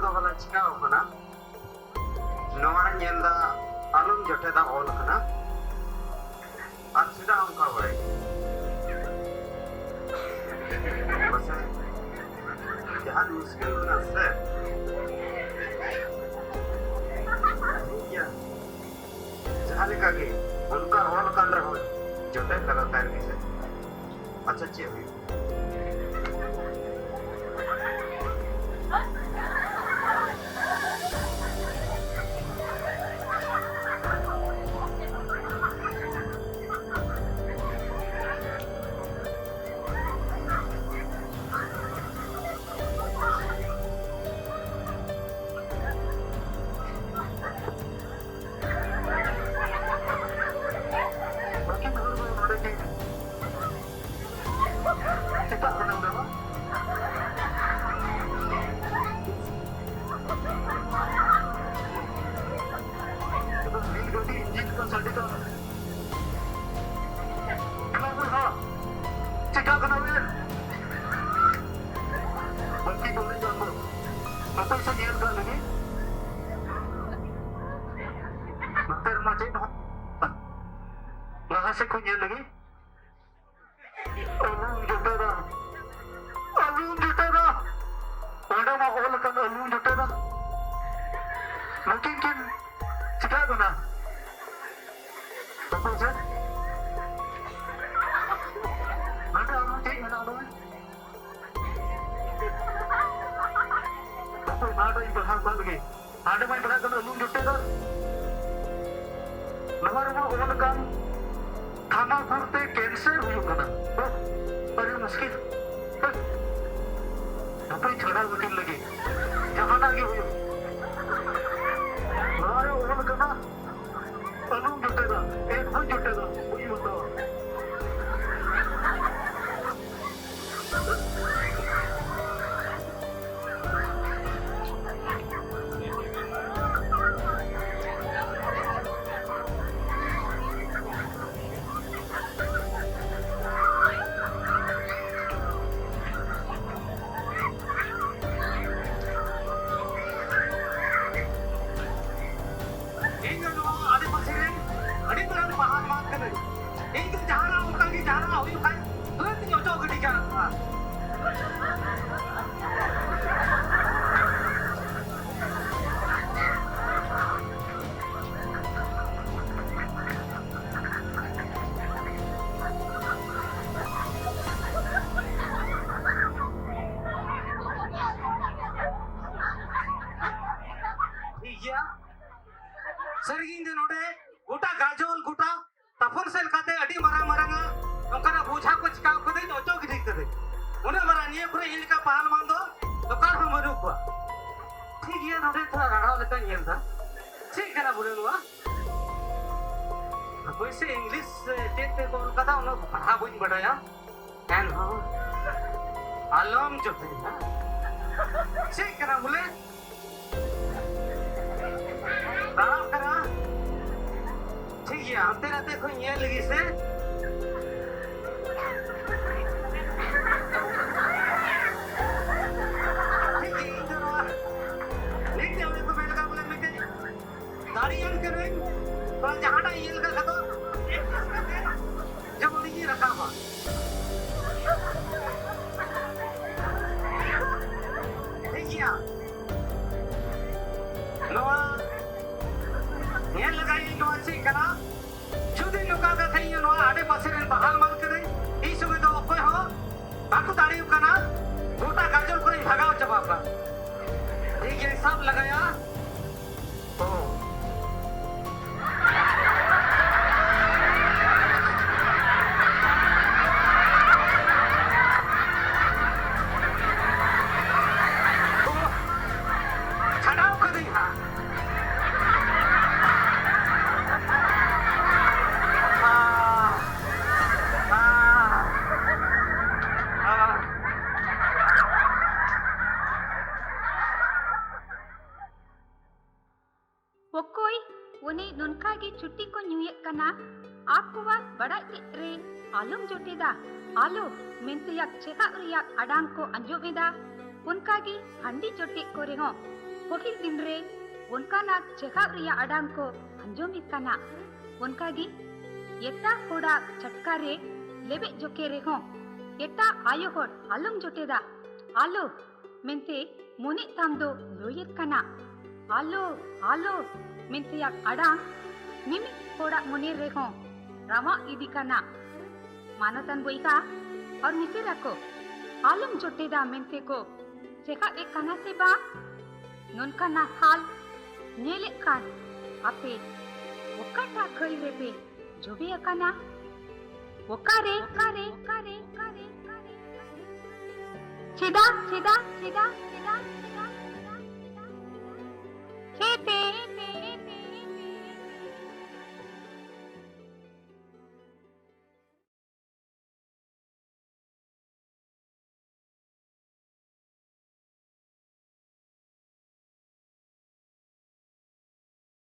दो वाला चिका होना नवारा नेंदा आलम जोटे दा ऑल करना आज उनका बड़े बस जहाँ मुश्किल ना से जहाँ लिखा कि उनका ऑल कर रहा हो जोटे लगातार किसे अच्छा चीज़ हुई से कुछ लगी अलून जुटेगा ओड़ा मा ओल का अलून जुटेगा लेकिन किन चिका बना तो से मैंने अलून ठीक बना दो तो नाडो ही बहार बन गई आडे में बड़ा कर अलून जुटेगा नवर मा ओल का खाना भरते कैंसर हुई कना बड़ी मुश्किल अपनी छड़ा वकील लगी जहां आगे हुई हमारे ओवन कना अलूम जुटेगा एक भूत जुटेगा वही बताओ सरगिंग नोडे गोटा गाजोल गोटा तफर सेल खाते अडी मरा मरांगा ओकरा बुझा को चिकाव को दे ओचो की ठीक दे उने मरा निये पुरे इनका पहाल मान दो तो कार हम मरु को ठीक है नोडे थोड़ा राड़ाव लेता येल था ठीक है ना बोले नुआ कोई से इंग्लिश चेक पे कॉल कदा उन पढ़ा बुझ बड़ाया एंड हां आलम जो थे ठीक है ना बोले राव करा ठीक है आते रहते कोई ये लगी से ठीक है इधर आ लेके हमने को बैठ का बोले मैं गाड़ी यान करें तो जहां ना ये लगा तो जब बोली ये रखा हुआ ठीक है नवा ये लगाई नो अच्छी करा जुदी नुका का थई नो आडे पासे रे बहाल मान करे ई समय तो कोई हो बाकू दाड़ी कना गोटा गाजर कोई भगाव जवाब का ठीक है सब लगाया तो छड़ाओ कर दी हां Pokoi, wane nunka ge chutti ko nyuyek kana, आपको बात बड़ा रे आलम जोटेदा आलो मेंतयाक चेका रियाक अडान को अंजोमेदा उनका गी हंडी जोटे को रे हो पहिल दिन रे उनका ना चेहरा रिया अडांग को अंजोमित कना उनका गी एटा होड़ा चटका रे लेबे जोके रे हो एटा आयो होड़ आलम जोटेदा आलो मेंते मोने ताम दो लोयत कना आलो आलो मेंते याक अडांग मिमि होड़ा मोने रे हो रामा इदी कना मानतन बोइका और मिसेरा को आलम जोटेदा मेंते को चेका एक कना से बा नोनका ना हाल नेले कान आपे वकाटा खई रेपे जोबे अकाना वकारे कारे कारे कारे कारे चिदा चिदा चिदा चिदा